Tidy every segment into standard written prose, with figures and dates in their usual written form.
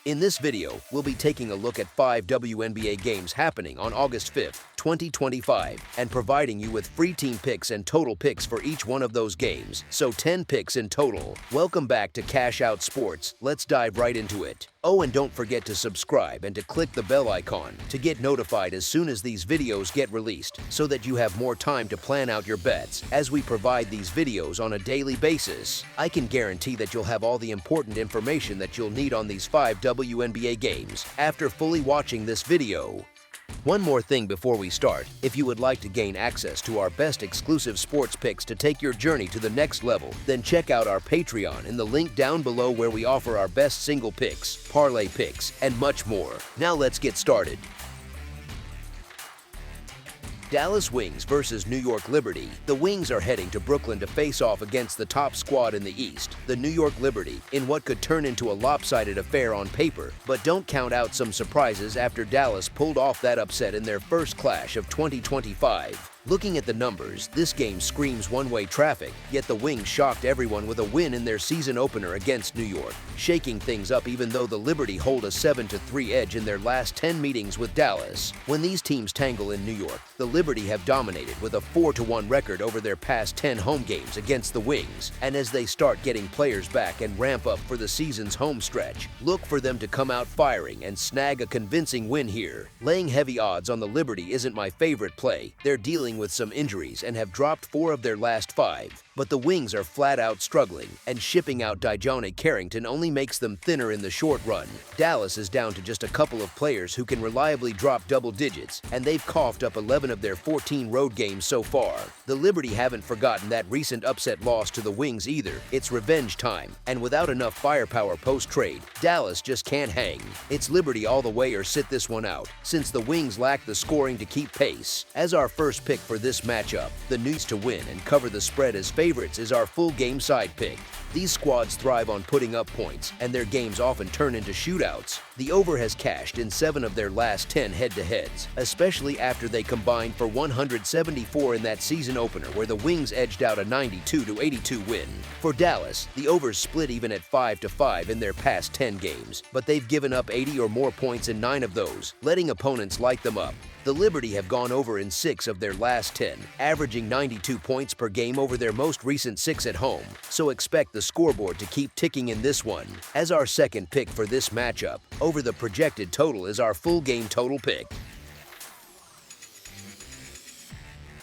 In this video, we'll be taking a look at 5 WNBA games happening on August 5th, 2025, and providing you with free team picks and total picks for each one of those games, so 10 picks in total. Welcome back to Cash Out Sports. Let's dive right into it. Oh, and don't forget to subscribe and to click the bell icon to get notified as soon as these videos get released, so that you have more time to plan out your bets as we provide these videos on a daily basis. I can guarantee that you'll have all the important information that you'll need on these 5 WNBA games after fully watching this video. One more thing before we start. If you would like to gain access to our best exclusive sports picks to take your journey to the next level, then check out our Patreon in the link down below, where we offer our best single picks, parlay picks, and much more. Now let's get started. Dallas Wings versus New York Liberty. The Wings are heading to Brooklyn to face off against the top squad in the East, the New York Liberty, in what could turn into a lopsided affair on paper. But don't count out some surprises after Dallas pulled off that upset in their first clash of 2025. Looking at the numbers, this game screams one-way traffic, yet the Wings shocked everyone with a win in their season opener against New York, shaking things up even though the Liberty hold a 7-3 edge in their last 10 meetings with Dallas. When these teams tangle in New York, the Liberty have dominated with a 4-1 record over their past 10 home games against the Wings, and as they start getting players back and ramp up for the season's home stretch, look for them to come out firing and snag a convincing win here. Laying heavy odds on the Liberty isn't my favorite play. They're dealing with some injuries and have dropped 4 of their last 5. But the Wings are flat out struggling, and shipping out Dijon Carrington only makes them thinner in the short run. Dallas is down to just a couple of players who can reliably drop double digits, and they've coughed up 11 of their 14 road games so far. The Liberty haven't forgotten that recent upset loss to the Wings either. It's revenge time, and without enough firepower post-trade, Dallas just can't hang. It's Liberty all the way or sit this one out, since the Wings lack the scoring to keep pace. As our first pick for this matchup, the News to win and cover the spread as favorites is our full game side pick. These squads thrive on putting up points, and their games often turn into shootouts. The over has cashed in 7 of their last 10 head-to-heads, especially after they combined for 174 in that season opener where the Wings edged out a 92-82 win. For Dallas, the overs split even at 5-5 in their past 10 games, but they've given up 80 or more points in 9 of those, letting opponents light them up. The Liberty have gone over in 6 of their last 10, averaging 92 points per game over their most recent 6 at home, so expect the scoreboard to keep ticking in this one. As our second pick for this matchup, over the projected total is our full game total pick.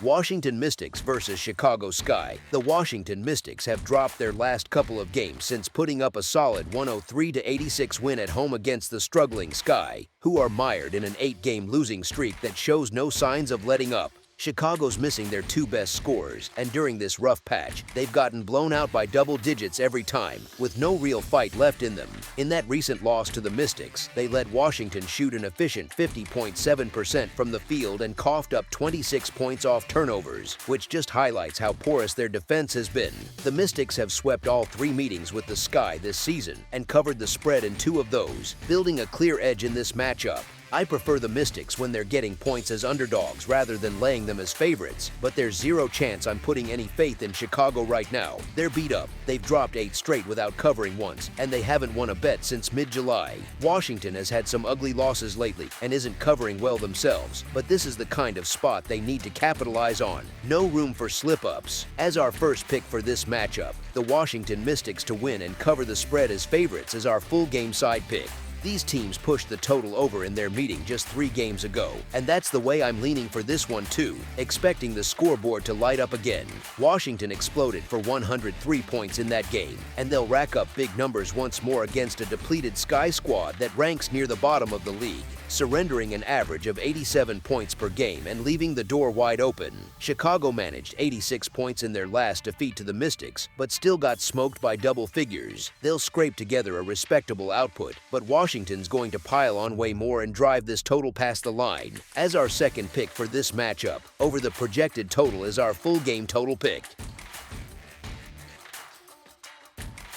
Washington Mystics versus Chicago Sky. The Washington Mystics have dropped their last couple of games since putting up a solid 103-86 win at home against the struggling Sky, who are mired in an 8-game losing streak that shows no signs of letting up. Chicago's missing their 2 best scorers, and during this rough patch, they've gotten blown out by double digits every time, with no real fight left in them. In that recent loss to the Mystics, they let Washington shoot an efficient 50.7% from the field and coughed up 26 points off turnovers, which just highlights how porous their defense has been. The Mystics have swept all 3 meetings with the Sky this season and covered the spread in 2 of those, building a clear edge in this matchup. I prefer the Mystics when they're getting points as underdogs rather than laying them as favorites, but there's zero chance I'm putting any faith in Chicago right now. They're beat up, they've dropped 8 straight without covering once, and they haven't won a bet since mid-July. Washington has had some ugly losses lately and isn't covering well themselves, but this is the kind of spot they need to capitalize on. No room for slip-ups. As our first pick for this matchup, the Washington Mystics to win and cover the spread as favorites is our full game side pick. These teams pushed the total over in their meeting just 3 games ago, and that's the way I'm leaning for this one too, expecting the scoreboard to light up again. Washington exploded for 103 points in that game, and they'll rack up big numbers once more against a depleted Sky squad that ranks near the bottom of the league, surrendering an average of 87 points per game and leaving the door wide open. Chicago managed 86 points in their last defeat to the Mystics, but still got smoked by double figures. They'll scrape together a respectable output, but Washington's going to pile on way more and drive this total past the line. As our second pick for this matchup, over the projected total is our full game total pick.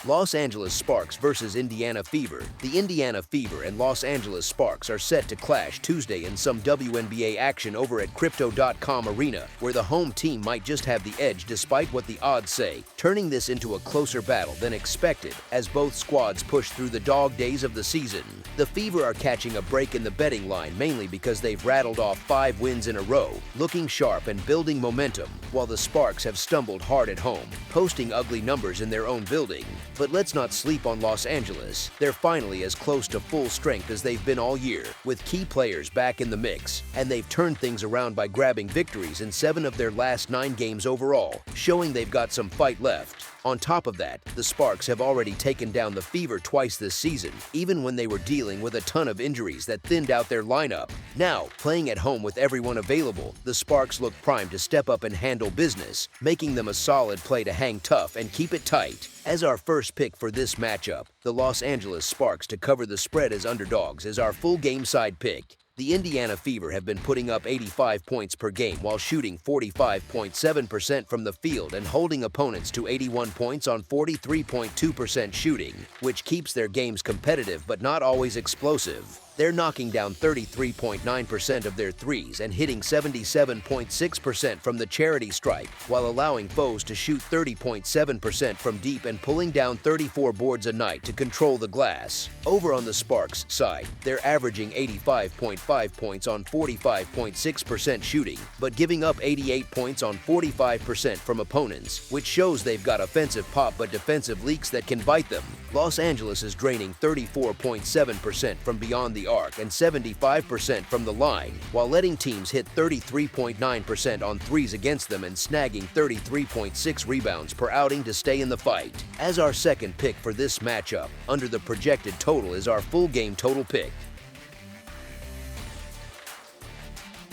Los Angeles Sparks versus Indiana Fever. The Indiana Fever and Los Angeles Sparks are set to clash Tuesday in some WNBA action over at Crypto.com Arena, where the home team might just have the edge despite what the odds say, turning this into a closer battle than expected as both squads push through the dog days of the season. The Fever are catching a break in the betting line mainly because they've rattled off 5 wins in a row, looking sharp and building momentum, while the Sparks have stumbled hard at home, posting ugly numbers in their own building. But let's not sleep on Los Angeles. They're finally as close to full strength as they've been all year, with key players back in the mix, and they've turned things around by grabbing victories in 7 of their last 9 games overall, showing they've got some fight left. On top of that, the Sparks have already taken down the Fever twice this season, even when they were dealing with a ton of injuries that thinned out their lineup. Now, playing at home with everyone available, the Sparks look primed to step up and handle business, making them a solid play to hang tough and keep it tight. As our first pick for this matchup, the Los Angeles Sparks to cover the spread as underdogs is our full game side pick. The Indiana Fever have been putting up 85 points per game while shooting 45.7% from the field and holding opponents to 81 points on 43.2% shooting, which keeps their games competitive but not always explosive. They're knocking down 33.9% of their threes and hitting 77.6% from the charity stripe, while allowing foes to shoot 30.7% from deep and pulling down 34 boards a night to control the glass. Over on the Sparks side, they're averaging 85.5 points on 45.6% shooting, but giving up 88 points on 45% from opponents, which shows they've got offensive pop but defensive leaks that can bite them. Los Angeles is draining 34.7% from beyond the arc and 75% from the line, while letting teams hit 33.9% on threes against them and snagging 33.6 rebounds per outing to stay in the fight. As our second pick for this matchup, under the projected total is our full game total pick.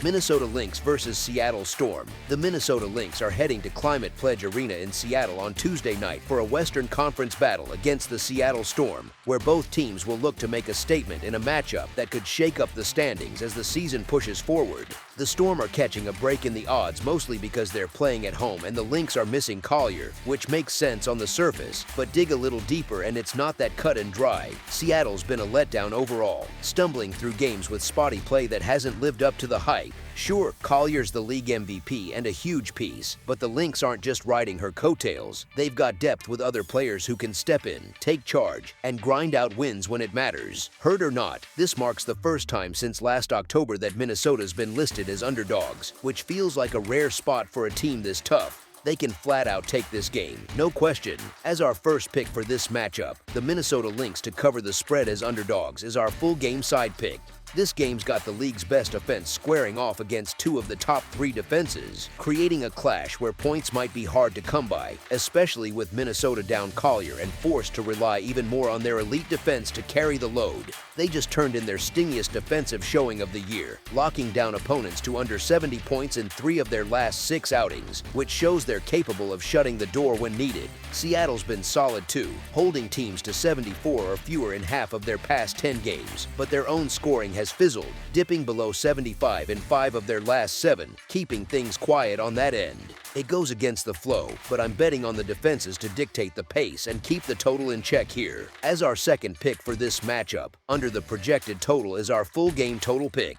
Minnesota Lynx versus Seattle Storm. The Minnesota Lynx are heading to Climate Pledge Arena in Seattle on Tuesday night for a Western Conference battle against the Seattle Storm, where both teams will look to make a statement in a matchup that could shake up the standings as the season pushes forward. The Storm are catching a break in the odds mostly because they're playing at home and the Lynx are missing Collier, which makes sense on the surface, but dig a little deeper and it's not that cut and dry. Seattle's been a letdown overall, stumbling through games with spotty play that hasn't lived up to the hype. Sure, Collier's the league MVP and a huge piece, but the Lynx aren't just riding her coattails. They've got depth with other players who can step in, take charge, and grind out wins when it matters. Hurt or not, this marks the first time since last October that Minnesota's been listed as underdogs, which feels like a rare spot for a team this tough. They can flat out take this game, no question. As our first pick for this matchup, the Minnesota Lynx to cover the spread as underdogs is our full game side pick. This game's got the league's best offense squaring off against 2 of the top 3 defenses, creating a clash where points might be hard to come by, especially with Minnesota down Collier and forced to rely even more on their elite defense to carry the load. They just turned in their stingiest defensive showing of the year, locking down opponents to under 70 points in 3 of their last 6 outings, which shows they're capable of shutting the door when needed. Seattle's been solid too, holding teams to 74 or fewer in half of their past 10 games, but their own scoring has fizzled, dipping below 75 in 5 of their last 7, keeping things quiet on that end. It goes against the flow, but I'm betting on the defenses to dictate the pace and keep the total in check here. As our second pick for this matchup, under the projected total is our full game total pick.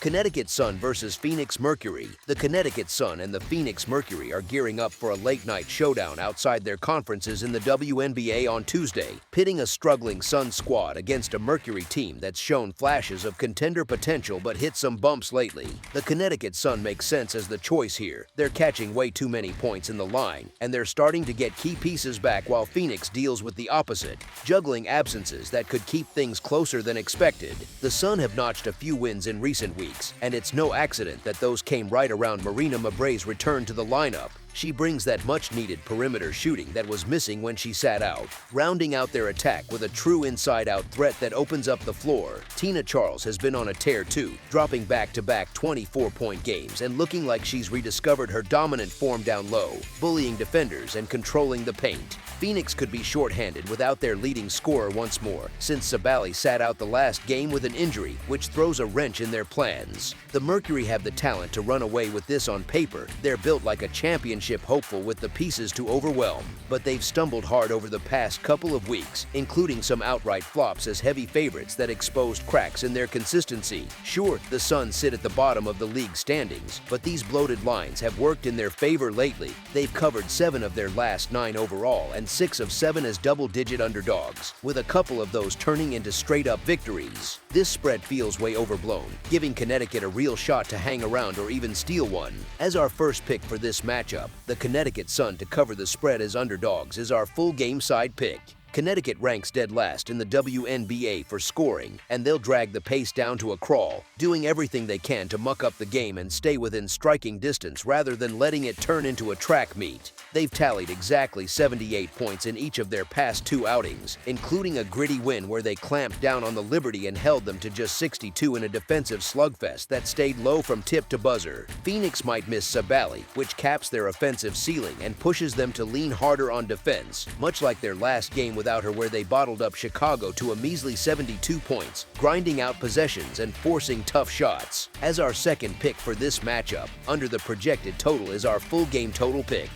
Connecticut Sun versus Phoenix Mercury. The Connecticut Sun and the Phoenix Mercury are gearing up for a late-night showdown outside their conferences in the WNBA on Tuesday, pitting a struggling Sun squad against a Mercury team that's shown flashes of contender potential but hit some bumps lately. The Connecticut Sun makes sense as the choice here. They're catching way too many points in the line, and they're starting to get key pieces back while Phoenix deals with the opposite, juggling absences that could keep things closer than expected. The Sun have notched a few wins in recent weeks, and it's no accident that those came right around Marina Mabrey's return to the lineup. She brings that much-needed perimeter shooting that was missing when she sat out, rounding out their attack with a true inside-out threat that opens up the floor. Tina Charles has been on a tear too, dropping back-to-back 24-point games and looking like she's rediscovered her dominant form down low, bullying defenders and controlling the paint. Phoenix could be shorthanded without their leading scorer once more, since Sabally sat out the last game with an injury, which throws a wrench in their plans. The Mercury have the talent to run away with this on paper. They're built like a championship hopeful with the pieces to overwhelm, but they've stumbled hard over the past couple of weeks, including some outright flops as heavy favorites that exposed cracks in their consistency. Sure, the Suns sit at the bottom of the league standings, but these bloated lines have worked in their favor lately. They've covered 7 of their last 9 overall and 6 of 7 as double-digit underdogs, with a couple of those turning into straight-up victories. This spread feels way overblown, giving Connecticut a real shot to hang around or even steal one. As our first pick for this matchup, the Connecticut Sun to cover the spread as underdogs is our full game side pick. Connecticut ranks dead last in the WNBA for scoring, and they'll drag the pace down to a crawl, doing everything they can to muck up the game and stay within striking distance rather than letting it turn into a track meet. They've tallied exactly 78 points in each of their past 2 outings, including a gritty win where they clamped down on the Liberty and held them to just 62 in a defensive slugfest that stayed low from tip to buzzer. Phoenix might miss Sabally, which caps their offensive ceiling and pushes them to lean harder on defense, much like their last game without her, where they bottled up Chicago to a measly 72 points, grinding out possessions and forcing tough shots. As our second pick for this matchup, under the projected total is our full game total pick.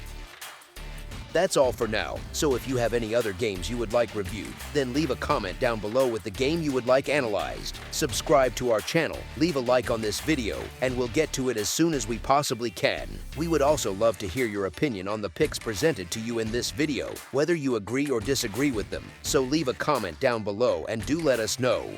That's all for now, so if you have any other games you would like reviewed, then leave a comment down below with the game you would like analyzed. Subscribe to our channel, leave a like on this video, and we'll get to it as soon as we possibly can. We would also love to hear your opinion on the picks presented to you in this video, whether you agree or disagree with them, so leave a comment down below and do let us know.